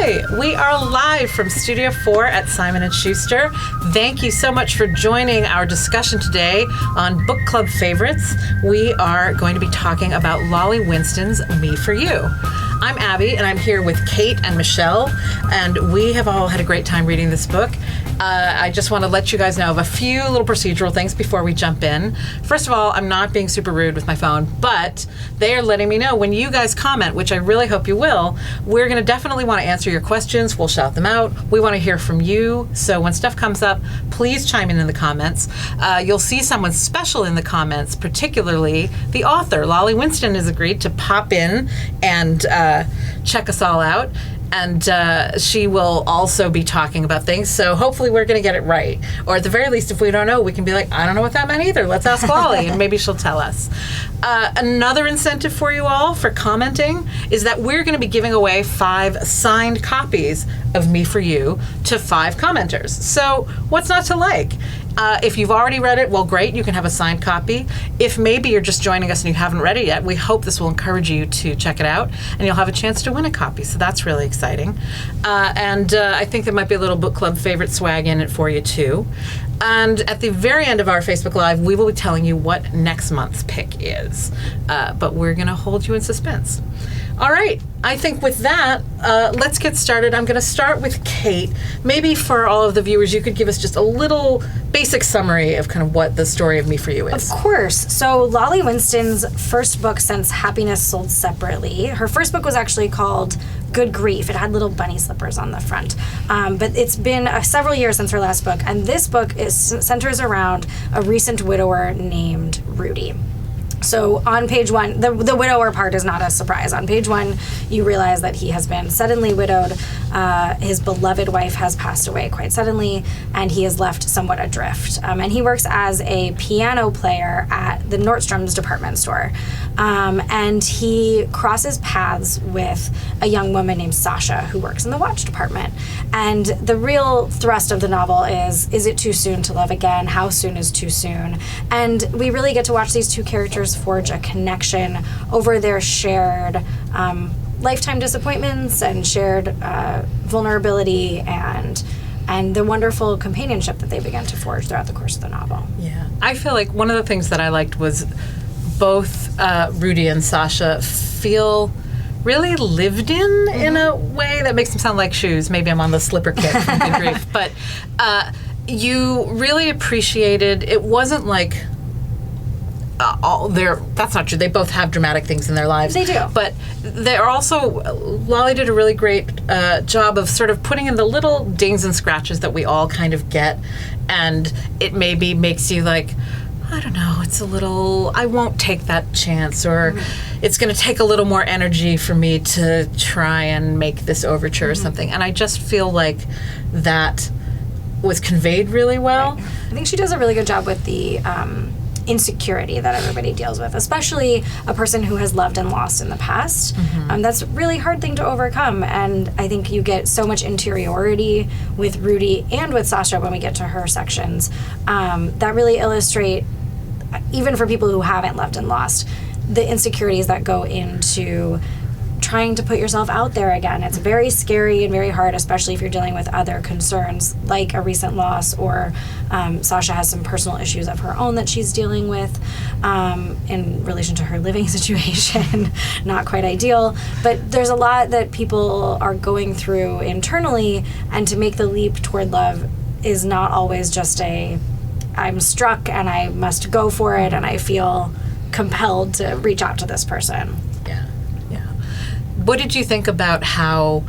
Okay, we are live from Studio 4 at Simon & Schuster. Thank you so much for joining our discussion today on Book Club Favorites. We are going to be talking about Lolly Winston's Me For You. I'm Abby, and I'm here with Kate and Michelle, and we have all had a great time reading this book. I just want to let you guys know of a few little procedural things before we jump in. First of all, I'm not being super rude with my phone, but they are letting me know when you guys comment, which I really hope you will. We're going to definitely want to answer your questions. We'll shout them out. We want to hear from you. So when stuff comes up, please chime in the comments. You'll see someone special in the comments, particularly the author. Lolly Winston has agreed to pop in and check us all out. And she will also be talking about things. So hopefully we're going to get it right. Or at the very least, if we don't know, we can be like, I don't know what that meant either. Let's ask Lolly, and maybe she'll tell us. Another incentive for you all for commenting is that we're going to be giving away 5 signed copies of Me For You to 5 commenters. So what's not to like? If you've already read it, well, great, you can have a signed copy. If maybe you're just joining us and you haven't read it yet, we hope this will encourage you to check it out, and you'll have a chance to win a copy, so that's really exciting. And I think there might be a little book club favorite swag in it for you, too. And at the very end of our Facebook Live, we will be telling you what next month's pick is. But we're going to hold you in suspense. All right, I think with that, let's get started. I'm going to start with Kate. Maybe for all of the viewers, you could give us just a little basic summary of kind of what the story of Me For You is. Of course. So Lolly Winston's first book since Happiness Sold Separately. Her first book was actually called Good Grief. It had little bunny slippers on the front. But it's been several years since her last book, and this book centers around a recent widower named Rudy. So on page 1, the widower part is not a surprise. On page 1, you realize that he has been suddenly widowed. His beloved wife has passed away quite suddenly, and he is left somewhat adrift. And he works as a piano player at the Nordstrom's department store. And he crosses paths with a young woman named Sasha who works in the watch department. And the real thrust of the novel is it too soon to love again? How soon is too soon? And we really get to watch these two characters forge a connection over their shared lifetime disappointments and shared vulnerability and the wonderful companionship that they begin to forge throughout the course of the novel. Yeah. I feel like one of the things that I liked was both Rudy and Sasha feel really lived in a way that makes them sound like shoes. Maybe I'm on the slipper kick from Good Grief. But you really appreciated, it wasn't like that's not true. They both have dramatic things in their lives. They do. But they're also, Lolly did a really great job of sort of putting in the little dings and scratches that we all kind of get. And it maybe makes you like, I don't know, it's a little, I won't take that chance, or it's going to take a little more energy for me to try and make this overture or something. And I just feel like that was conveyed really well. Right. I think she does a really good job with the insecurity that everybody deals with, especially a person who has loved and lost in the past. That's a really hard thing to overcome, and I think you get so much interiority with Rudy and with Sasha when we get to her sections that really illustrate, even for people who haven't loved and lost, the insecurities that go into trying to put yourself out there again. It's very scary and very hard, especially if you're dealing with other concerns like a recent loss, or Sasha has some personal issues of her own that she's dealing with in relation to her living situation. Not quite ideal, but there's a lot that people are going through internally, and to make the leap toward love is not always just I'm struck and I must go for it and I feel compelled to reach out to this person. What did you think about how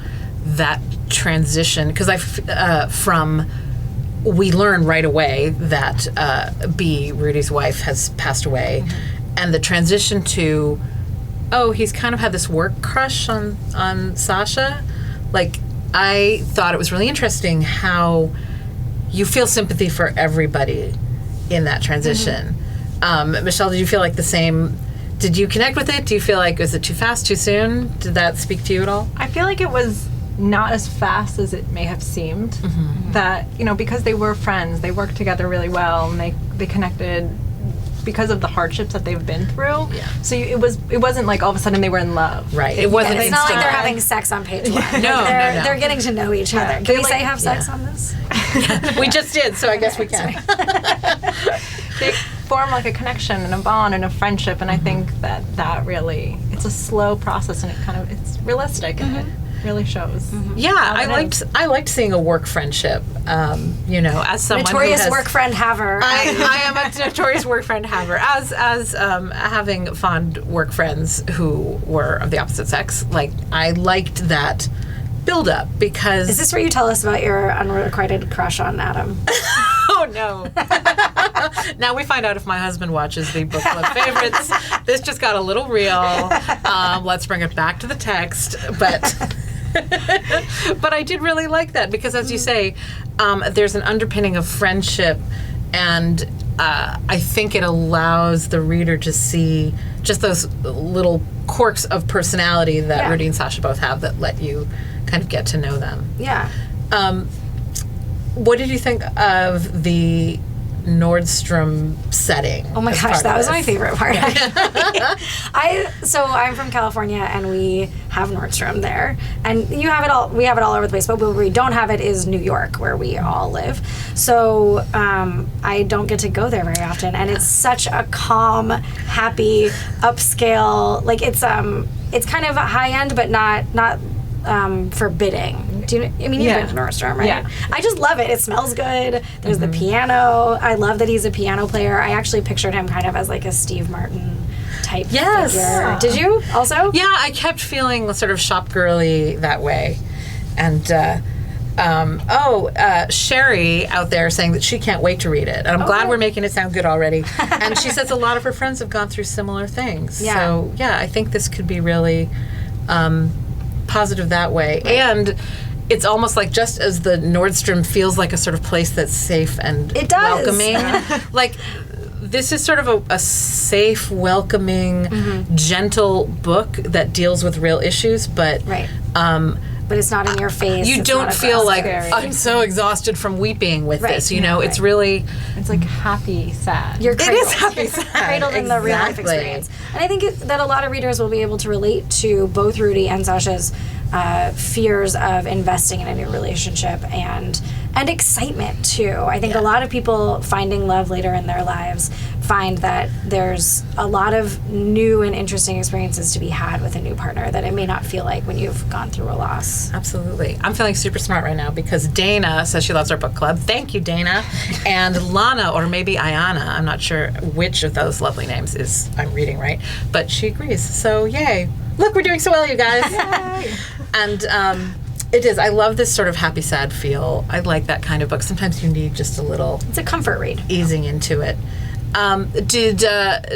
that transition, because we learn right away that Rudy's wife has passed away, and the transition to, he's kind of had this work crush on Sasha. Like, I thought it was really interesting how you feel sympathy for everybody in that transition. Michelle, did you feel like the same? Did you connect with it? Do you feel like, was it too fast, too soon? Did that speak to you at all? I feel like it was not as fast as it may have seemed. That, because they were friends, they worked together really well, and they connected because of the hardships that they've been through. Yeah. So it wasn't like all of a sudden they were in love. Right. It wasn't. It's not like they're instant. having sex on page one. No, they're, no. they're getting to know each other. Can They we like- say have sex yeah. on this? We just did, so I guess we can. They form like a connection and a bond and a friendship, and I think that really, it's a slow process, and it's realistic, and it really shows. Yeah, I liked seeing a work friendship. You know, as someone Notorious who has, work friend haver. I am a notorious work friend haver. As having fond work friends who were of the opposite sex, like I liked that build up because Is this where you tell us about your unrequited crush on Adam? oh no. Now we find out if my husband watches the book club favorites. This just got a little real. Let's bring it back to the text, but but I did really like that because, as you say, there's an underpinning of friendship, and I think it allows the reader to see just those little quirks of personality that Yeah. Rudy and Sasha both have that let you kind of get to know them. Yeah. What did you think of the Nordstrom setting? Oh my as gosh, part that of was my this? favorite part. So I'm from California, and we have Nordstrom there, and you have it all. We have it all over the place, but where we don't have it is New York, where we all live. So I don't get to go there very often, and it's such a calm, happy, upscale. Like it's kind of high end, but not forbidding. Do you? I mean, you've been to Nordstrom, right? Yeah. I just love it. It smells good. There's the piano. I love that he's a piano player. I actually pictured him kind of as like a Steve Martin type Yes. figure. Did you also? Yeah, I kept feeling sort of shop girly that way. And, Sherry out there saying that she can't wait to read it. And I'm glad good. we're making it sound good already. And she says a lot of her friends have gone through similar things. Yeah. So, yeah, I think this could be really positive that way. And it's almost like just as the Nordstrom feels like a sort of place that's safe and It does. welcoming, like this is sort of a safe, welcoming, gentle book that deals with real issues, but Right. But it's not in your face. you It's don't not feel like aggressive. scary. I'm so exhausted from weeping with Right. this. You know, Yeah, it's right. really It's like happy, sad. You're it cradled. is happy You're sad. cradled in the real life Exactly. experience. And I think that a lot of readers will be able to relate to both Rudy and Sasha's fears of investing in a new relationship and excitement too. I think a lot of people finding love later in their lives find that there's a lot of new and interesting experiences to be had with a new partner that it may not feel like when you've gone through a loss. Absolutely. I'm feeling super smart right now because Dana says she loves our book club. Thank you, Dana. And Lana, or maybe Ayana, I'm not sure which of those lovely names is I'm reading right, but she agrees. So yay. Look, we're doing so well, you guys. And it is. I love this sort of happy, sad feel. I like that kind of book. Sometimes you need just a little It's a comfort read. easing into it.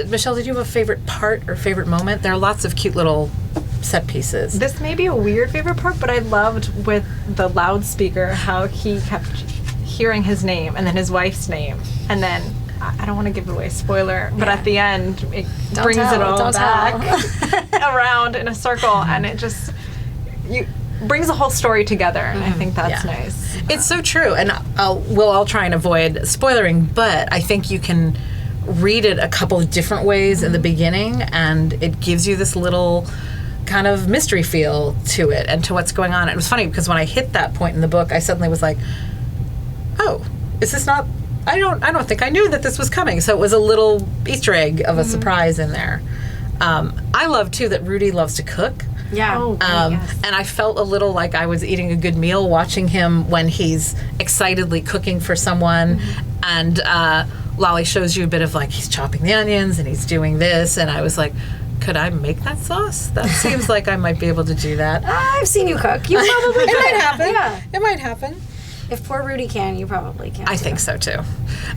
Michelle, did you have a favorite part or favorite moment? There are lots of cute little set pieces. This may be a weird favorite part, but I loved with the loudspeaker how he kept hearing his name and then his wife's name, and then I don't want to give away a spoiler, but at the end it Don't brings tell, it all don't back around in a circle, and it just brings the whole story together. And I think that's Yeah. nice. It's so true, and we'll all try and avoid spoilering, but I think you can read it a couple of different ways in the beginning, and it gives you this little kind of mystery feel to it and to what's going on. It was funny because when I hit that point in the book, I suddenly was like, "Oh, is this not? I don't think I knew that this was coming." So it was a little Easter egg of a surprise in there. I love too that Rudy loves to cook. Yeah. Oh, yes. And I felt a little like I was eating a good meal watching him when he's excitedly cooking for someone. And Lolly shows you a bit of like he's chopping the onions and he's doing this. And I was like, could I make that sauce? That seems like I might be able to do that. I've seen you cook. You probably It could. might happen. Yeah. It might happen. If poor Rudy can, you probably can. I think so too.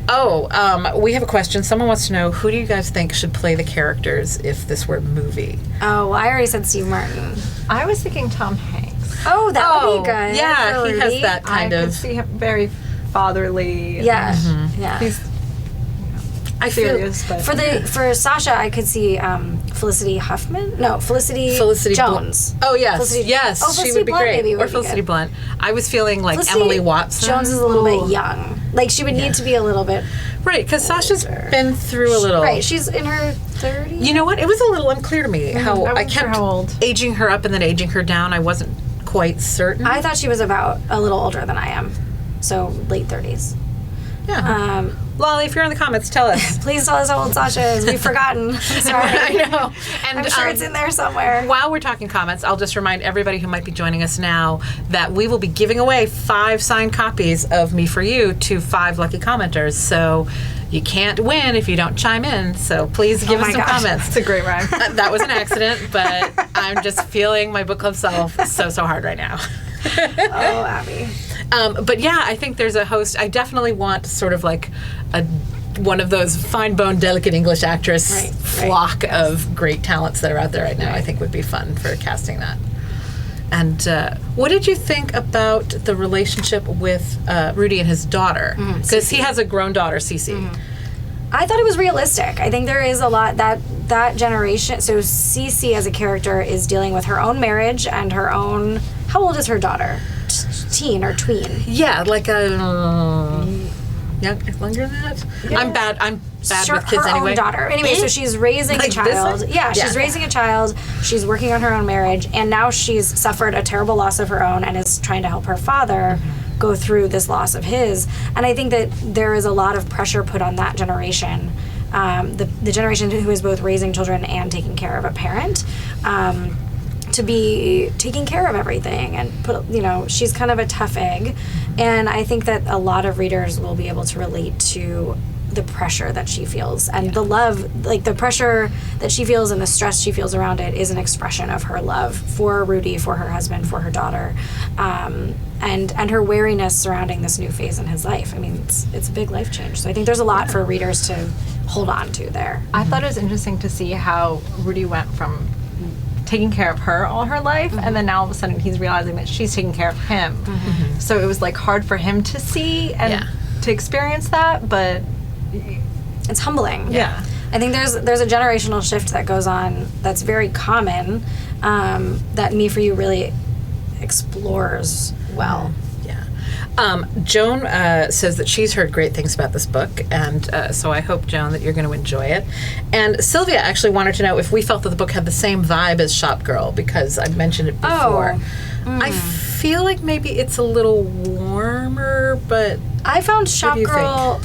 Oh, we have a question. Someone wants to know, who do you guys think should play the characters if this were a movie? Oh, well, I already said Steve Martin. I was thinking Tom Hanks. Oh, that would be good. Yeah, for he has Rudy. that kind I of. could see him very fatherly. Yeah, yeah. He's I feel serious, but For Sasha, I could see Felicity Huffman. No, Felicity Jones. Oh yes, Felicity- yes, oh, she Felicity would be Blunt great. maybe would or be Felicity good. Blunt. I was feeling like Felicity Emily Watson. Jones is a little bit young. Like, she would need to be a little bit Right, because Sasha's older. been through a little. Right, she's in her 30s. You know what? It was a little unclear to me how I I wasn't sure kept how old. aging her up and then aging her down. I wasn't quite certain. I thought she was about a little older than I am. So, late 30s. Yeah. Lolly, if you're in the comments, tell us. Please tell us how old Sasha is. We've forgotten. I'm sorry. I know. And I'm sure it's in there somewhere. while we're talking comments, I'll just remind everybody who might be joining us now that we will be giving away 5 signed copies of Me For You to 5 lucky commenters. So you can't win if you don't chime in. So please give us my some gosh. comments. It's a great rhyme. That was an accident, but I'm just feeling my book club self so hard right now. Oh, Abby. But yeah, I think there's a host. I definitely want sort of like one of those fine-boned, delicate English actress Right, flock of great talents that are out there right now. I think would be fun for casting that. And what did you think about the relationship with Rudy and his daughter? Because he has a grown daughter, Cece. I thought it was realistic. I think there is a lot that generation. So Cece as a character is dealing with her own marriage and her own. How old is her daughter? Teen or tween? Yeah, like a younger than that. Yeah. I'm bad Sure, with kids her anyway. own daughter. Anyway, so she's raising Like a this child. one? Yeah, she's Yeah. raising a child. She's working on her own marriage, and now she's suffered a terrible loss of her own and is trying to help her father go through this loss of his. And I think that there is a lot of pressure put on that generation, the generation who is both raising children and taking care of a parent. To be taking care of everything and she's kind of a tough egg, and I think that a lot of readers will be able to relate to the pressure that she feels and the love, like the pressure that she feels and the stress she feels around it is an expression of her love for Rudy, for her husband, for her daughter, and her wariness surrounding this new phase in his life. I mean, it's a big life change, so I think there's a lot for readers to hold on to there. I thought it was interesting to see how Rudy went from taking care of her all her life, and then now all of a sudden he's realizing that she's taking care of him. So it was like hard for him to see and to experience that, but It's humbling. yeah. I think there's a generational shift that goes on that's very common, that Me For You really explores well. Joan says that she's heard great things about this book, and so I hope, Joan, that you're going to enjoy it. And Sylvia actually wanted to know if we felt that the book had the same vibe as Shop Girl, because I've mentioned it before. I feel like maybe it's a little warmer, but I found Shop do you Girl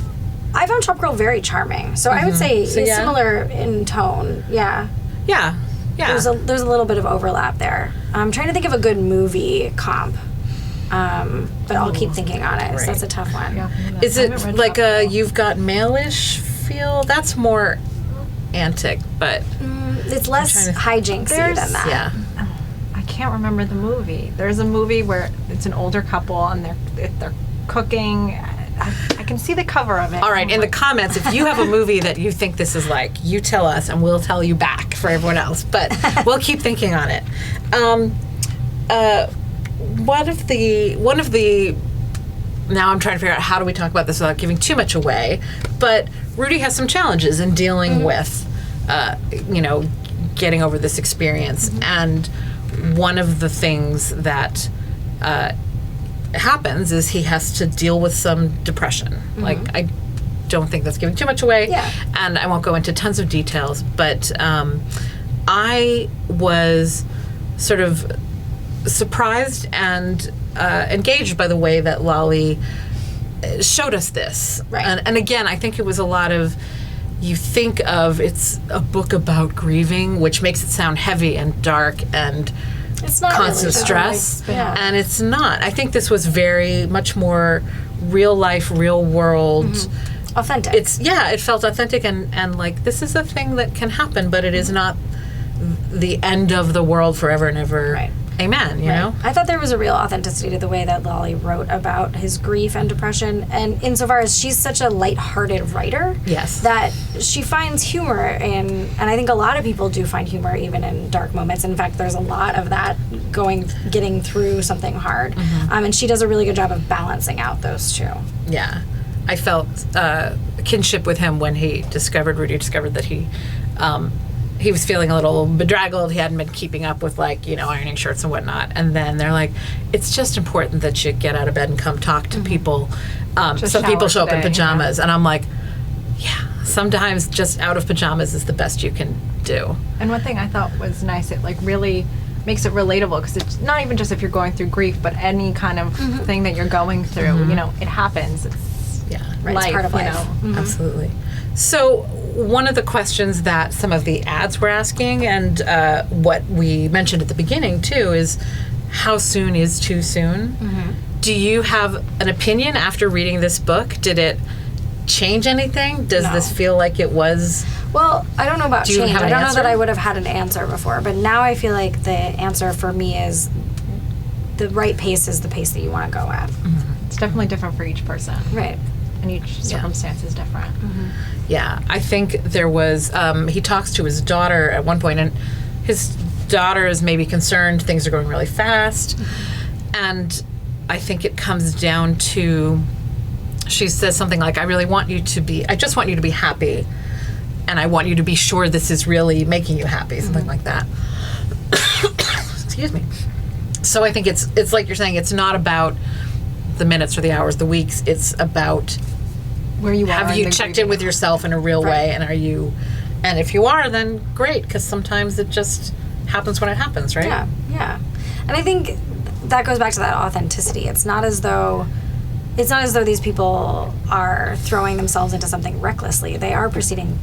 very charming. So I would say So, it's yeah? similar in tone. Yeah. yeah. There's a little bit of overlap there. I'm trying to think of a good movie comp. But I'll keep thinking on it. So that's a tough one. Is it like a You've Got Mail-ish feel? That's more antic, but It's less trying to- hijinksy than that. yeah. I can't remember the movie. There's a movie where it's an older couple and they're cooking. I can see the cover of it. All right, in the comments, if you have a movie that you think this is like, you tell us and we'll tell you back for everyone else. But we'll keep thinking on it. One of the now I'm trying to figure out how do we talk about this without giving too much away. But Rudy has some challenges in dealing with, getting over this experience. And one of the things that happens is he has to deal with some depression. Like, I don't think that's giving too much away. Yeah. And I won't go into tons of details, but I was sort of surprised and engaged by the way that Lolly showed us this. Right. And again, I think it was a lot of, you think of it's a book about grieving, which makes it sound heavy and dark and It's not constant really stress. Yeah. And it's not. I think this was very much more real life, real world. Authentic. It felt authentic and like, this is a thing that can happen, but it is not the end of the world forever and ever. Right. Amen, you know? I thought there was a real authenticity to the way that Lolly wrote about his grief and depression, and insofar as she's such a lighthearted writer, Yes. that she finds humor in, and I think a lot of people do find humor even in dark moments. In fact, there's a lot of that getting through something hard, and she does a really good job of balancing out those two. Yeah. I felt kinship with him when Rudy discovered that he was feeling a little bedraggled. He hadn't been keeping up with, ironing shirts and whatnot. And then they're like, it's just important that you get out of bed and come talk to people Just some people shower show up in today, pajamas, and I'm like, yeah, sometimes just out of pajamas is the best you can do. And one thing I thought was nice, it like really makes it relatable, because it's not even just if you're going through grief, but any kind of thing that you're going through. You know, it happens. It's Right, life. it's part of life. You know. Absolutely. So one of the questions that some of the ads were asking, and what we mentioned at the beginning too, is how soon is too soon? Do you have an opinion after reading this book? Did it change anything? Does No. this feel like it was? Well, I don't know about Do you change. have an I don't know answer? that I would have had an answer before, but now I feel like the answer for me is the right pace is the pace that you want to go at. It's definitely different for each person, Right. and each circumstance is different. Yeah, I think there was, he talks to his daughter at one point, and his daughter is maybe concerned things are going really fast. And I think it comes down to, she says something like, I just want you to be happy. And I want you to be sure this is really making you happy, something like that. Excuse me. So I think it's like you're saying, it's not about the minutes or the hours, the weeks. It's about, Where you are. have in you the checked grieving in with yourself in a real way, and and if you are, then great, because sometimes it just happens when it happens, right? Yeah, yeah. And I think that goes back to that authenticity. It's not as though these people are throwing themselves into something recklessly. They are proceeding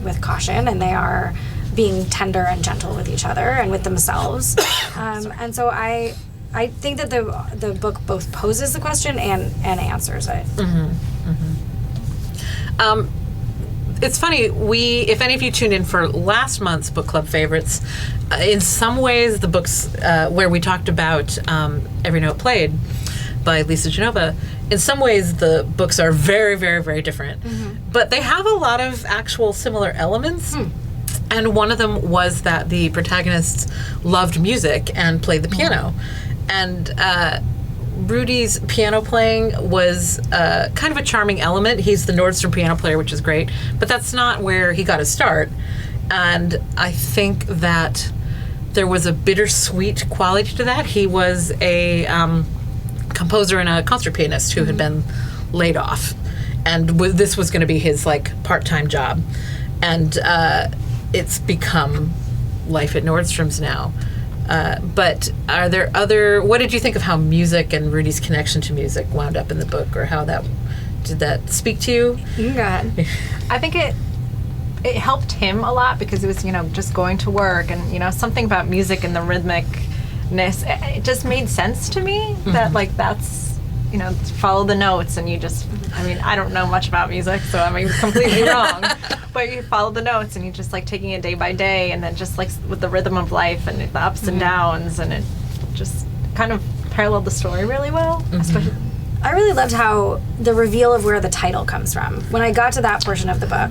with caution, and they are being tender and gentle with each other and with themselves. And so I think that the book both poses the question and answers it. It's funny, if any of you tuned in for last month's book club favorites, in some ways the books where we talked about Every Note Played by Lisa Genova, in some ways the books are very, very, very different. But they have a lot of actual similar elements. And one of them was that the protagonists loved music and played the piano. And Rudy's piano playing was kind of a charming element. He's the Nordstrom piano player, which is great, but that's not where he got his start. And I think that there was a bittersweet quality to that. He was a composer and a concert pianist who had been laid off, and this was going to be his part-time job. And it's become life at Nordstrom's now. But are there what did you think of how music and Rudy's connection to music wound up in the book, or did that speak to you? You can go ahead. I think it helped him a lot, because it was, just going to work, and, something about music and the rhythmicness, it just made sense to me that, that's, follow the notes, and you just, I don't know much about music, so I'm completely wrong. But you follow the notes, and you just taking it day by day, and then just with the rhythm of life and the ups and downs, and it just kind of paralleled the story really well. Especially, I really loved how the reveal of where the title comes from. When I got to that portion of the book,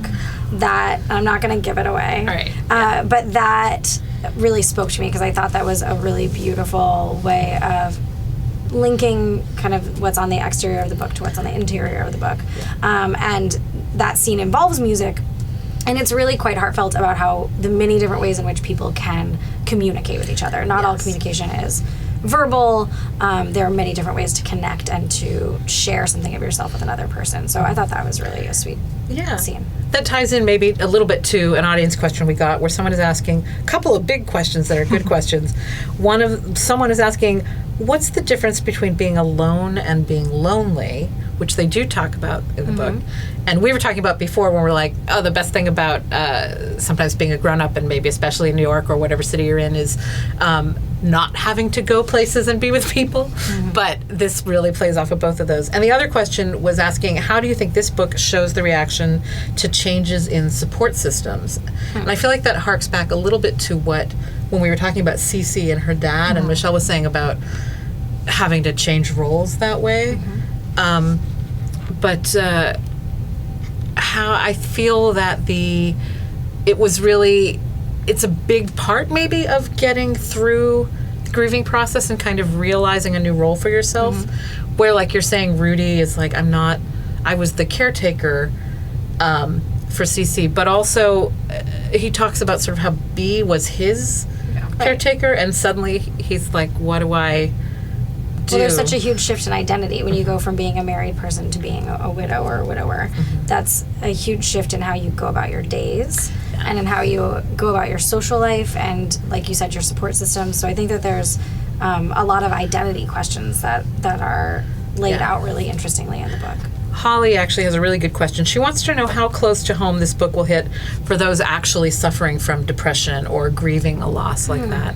that I'm not going to give it away, Right. But that really spoke to me, because I thought that was a really beautiful way of linking kind of what's on the exterior of the book to what's on the interior of the book. And that scene involves music, and it's really quite heartfelt about how the many different ways in which people can communicate with each other. Not all communication is verbal. There are many different ways to connect and to share something of yourself with another person. So I thought that was really a sweet scene. That ties in maybe a little bit to an audience question we got, where someone is asking a couple of big questions that are good questions. Someone is asking, what's the difference between being alone and being lonely, which they do talk about in the book. And we were talking about before when we're like, oh, the best thing about sometimes being a grown-up, and maybe especially in New York or whatever city you're in, is not having to go places and be with people. But this really plays off of both of those. And the other question was asking, how do you think this book shows the reaction to changes in support systems? And I feel like that harks back a little bit to when we were talking about Cece and her dad, and Michelle was saying about having to change roles that way. But how I feel that it's a big part maybe of getting through the grieving process and kind of realizing a new role for yourself, where like you're saying, Rudy is like, I was the caretaker for Cece, but also he talks about sort of how B was his caretaker, and suddenly he's like, what do I do. Well, there's such a huge shift in identity when you go from being a married person to being a widow or a widower. That's a huge shift in how you go about your days and in how you go about your social life and, like you said, your support system. So I think that there's a lot of identity questions that are laid out really interestingly in the book. Holly actually has a really good question. She wants to know how close to home this book will hit for those actually suffering from depression or grieving a loss like that.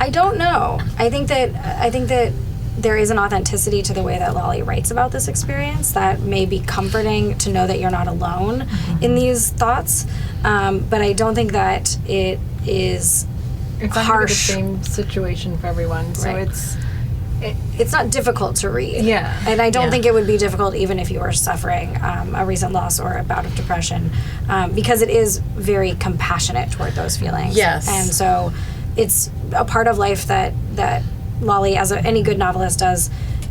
I don't know. I think that there is an authenticity to the way that Lolly writes about this experience that may be comforting to know that you're not alone in these thoughts. But I don't think that it is It's harsh. not gonna be the same situation for everyone, so Right. It's not difficult to read. Yeah. And I don't Yeah. think it would be difficult even if you were suffering a recent loss or a bout of depression, because it is very compassionate toward those feelings. Yes. And so it's a part of life that Lolly, as any good novelist does,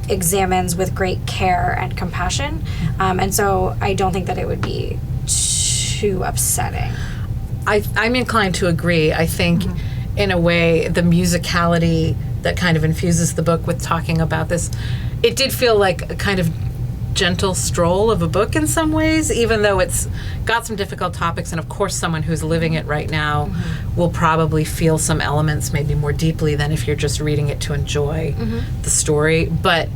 examines with great care and compassion. And so I don't think that it would be too upsetting. I'm inclined to agree. I think, in a way, the musicality that kind of infuses the book with talking about this, it did feel like a kind of gentle stroll of a book in some ways, even though it's got some difficult topics. And of course, someone who's living it right now will probably feel some elements maybe more deeply than if you're just reading it to enjoy the story. But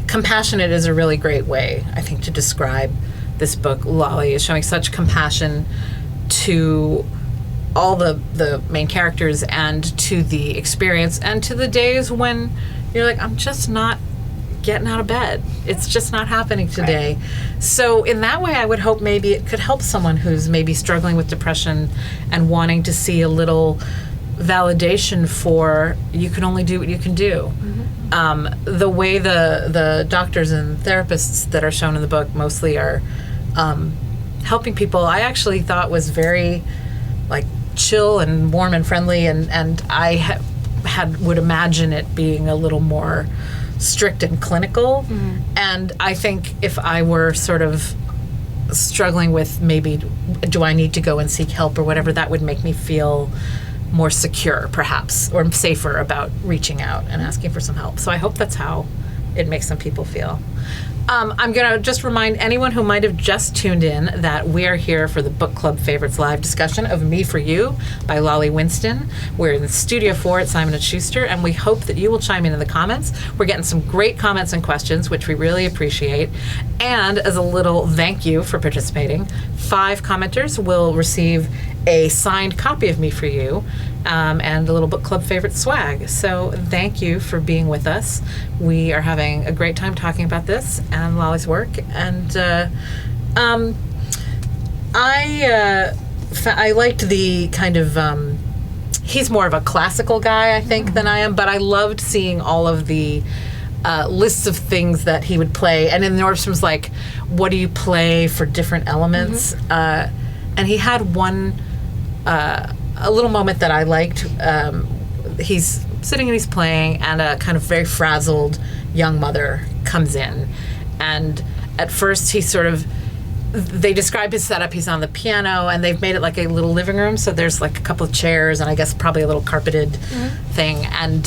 compassionate is a really great way, I think, to describe this book. Lolly is showing such compassion to all the main characters and to the experience and to the days when you're like, I'm just not getting out of bed. It's just not happening today. Right. So in that way, I would hope maybe it could help someone who's maybe struggling with depression and wanting to see a little validation for you can only do what you can do. The way the doctors and therapists that are shown in the book mostly are helping people, I actually thought was very like chill and warm and friendly, and I would imagine it being a little more strict and clinical. And I think if I were sort of struggling with maybe do I need to go and seek help or whatever, that would make me feel more secure perhaps, or safer about reaching out and asking for some help. So I hope that's how it makes some people feel. I'm going to just remind anyone who might have just tuned in that we are here for the Book Club Favorites live discussion of Me for You by Lolly Winston. We're in Studio 4 at Simon & Schuster, and we hope that you will chime in the comments. We're getting some great comments and questions, which we really appreciate. And as a little thank you for participating, 5 commenters will receive a signed copy of Me for You and a little Book Club Favorite swag. So thank you for being with us. We are having a great time talking about this and Lolly's work. And I liked the kind of, he's more of a classical guy, I think, than I am, but I loved seeing all of the lists of things that he would play. And in Nordstrom's like, what do you play for different elements? And he had one, a little moment that I liked. He's sitting and he's playing, and a kind of very frazzled young mother comes in. And at first he sort of, they describe his setup. He's on the piano, and they've made it like a little living room. So there's like a couple of chairs, and I guess probably a little carpeted thing. And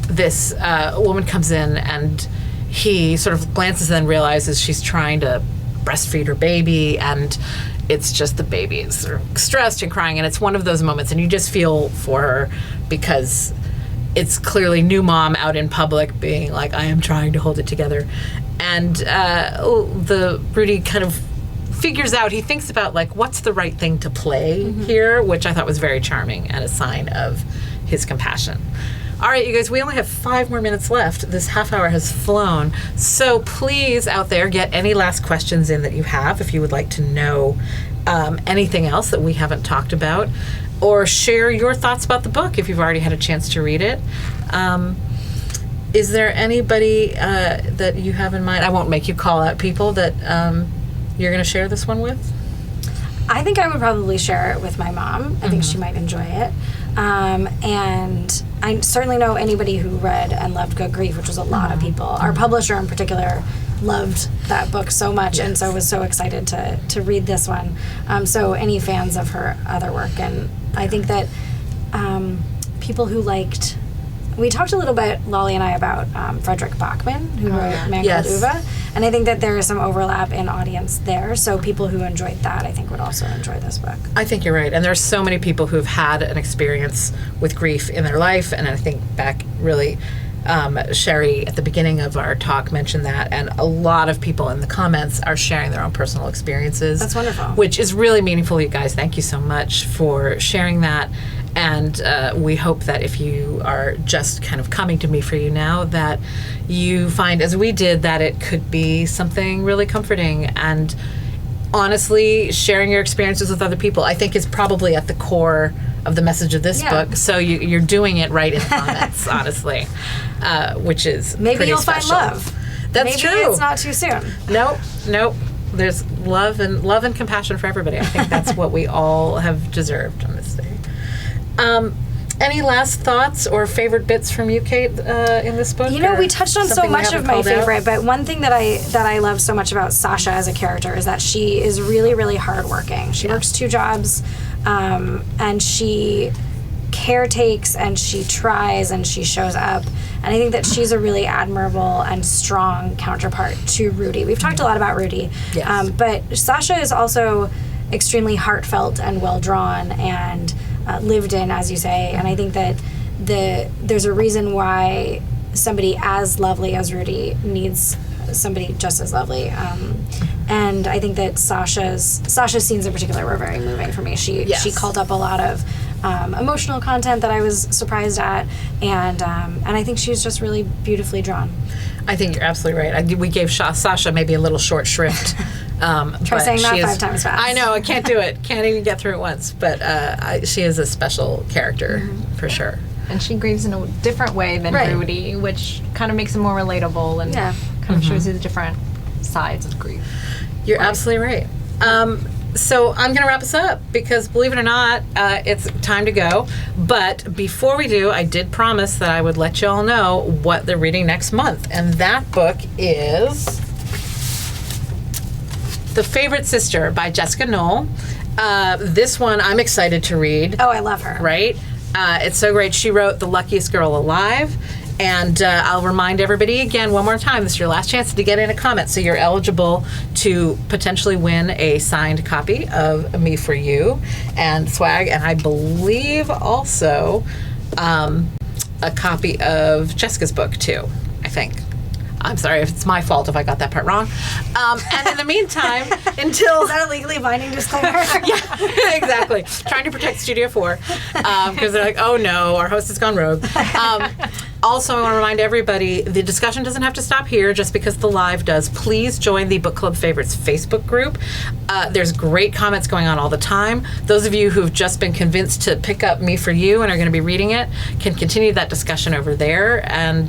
this woman comes in, and he sort of glances and then realizes she's trying to breastfeed her baby, and it's just the baby is sort of stressed and crying, and it's one of those moments, and you just feel for her because it's clearly new mom out in public being like, I am trying to hold it together. And the Rudy kind of figures out, he thinks about like, what's the right thing to play here, which I thought was very charming and a sign of his compassion. All right, you guys, we only have 5 more minutes left. This half hour has flown. So please, out there, get any last questions in that you have if you would like to know anything else that we haven't talked about, or share your thoughts about the book if you've already had a chance to read it. Is there anybody that you have in mind? I won't make you call out people that you're going to share this one with. I think I would probably share it with my mom. I think she might enjoy it. And I certainly know anybody who read and loved Good Grief, which was a lot of people. Our publisher in particular loved that book so much, and so was so excited to read this one. So any fans of her other work. And I think that people who liked we talked a little bit, Lolly and I, about Frederick Bachman, who wrote Man Yes. Called Uva. And I think that there is some overlap in audience there. So people who enjoyed that, I think, would also enjoy this book. I think you're right. And there's so many people who've had an experience with grief in their life. And I think back really, Sherry at the beginning of our talk mentioned that. And a lot of people in the comments are sharing their own personal experiences. That's wonderful. Which is really meaningful, you guys. Thank you so much for sharing that. And we hope that if you are just kind of coming to Me For You now, that you find, as we did, that it could be something really comforting. And honestly, sharing your experiences with other people, I think, is probably at the core of the message of this book. So you're doing it right in the comments, honestly, which is Maybe pretty you'll special. find love. That's Maybe true. it's not too soon. Nope. There's love and compassion for everybody. I think that's what we all have deserved on this day. Any last thoughts or favorite bits from you, Kate, in this book? You know, or we touched on so something we much of haven't my called out? favorite, but one thing that I love so much about Sasha as a character is that she is really, really hardworking. She works 2 jobs, and she caretakes and she tries and she shows up. And I think that she's a really admirable and strong counterpart to Rudy. We've talked a lot about Rudy, Yes. but Sasha is also extremely heartfelt and well drawn and lived in, as you say. And I think that there's a reason why somebody as lovely as Rudy needs somebody just as lovely. And I think that Sasha's scenes in particular were very moving for me. She called up a lot of emotional content that I was surprised at, and I think she was just really beautifully drawn. I think you're absolutely right. We gave Sasha maybe a little short shrift. Try saying that 5 times fast. I know, I can't do it. Can't even get through it once. But she is a special character, for sure. And she grieves in a different way than Right. Rudy, which kind of makes him more relatable and kind of shows you the different sides of grief. You're absolutely right. So I'm going to wrap us up because, believe it or not, it's time to go. But before we do, I did promise that I would let you all know what they're reading next month. And that book is The Favorite Sister by Jessica Knoll. This one I'm excited to read. Oh, I love her. Right? It's so great. She wrote The Luckiest Girl Alive. And I'll remind everybody again one more time, this is your last chance to get in a comment. So you're eligible to potentially win a signed copy of Me For You and swag. And I believe also a copy of Jessica's book too, I think. I'm sorry if it's my fault if I got that part wrong. And in the meantime, until... Is that a legally binding disclaimer? Yeah, exactly. Trying to protect Studio 4 because they're like, oh no, our host has gone rogue. Also, I want to remind everybody, the discussion doesn't have to stop here just because the live does. Please join the Book Club Favorites Facebook group. There's great comments going on all the time. Those of you who've just been convinced to pick up Me For You and are going to be reading it can continue that discussion over there. And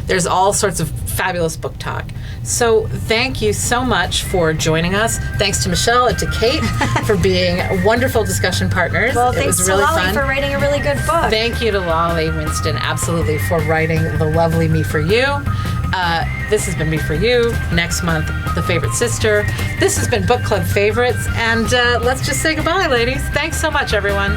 there's all sorts of fabulous book talk. So thank you so much for joining us. Thanks to Michelle and to Kate for being wonderful discussion partners. Well, it thanks was to really Lolly fun. for writing a really good book. Thank you to Lolly Winston, absolutely, for writing the lovely Me For You. This has been Me For You. Next month, The Favorite Sister. This has been Book Club Favorites. And let's just say goodbye, ladies. Thanks so much, everyone.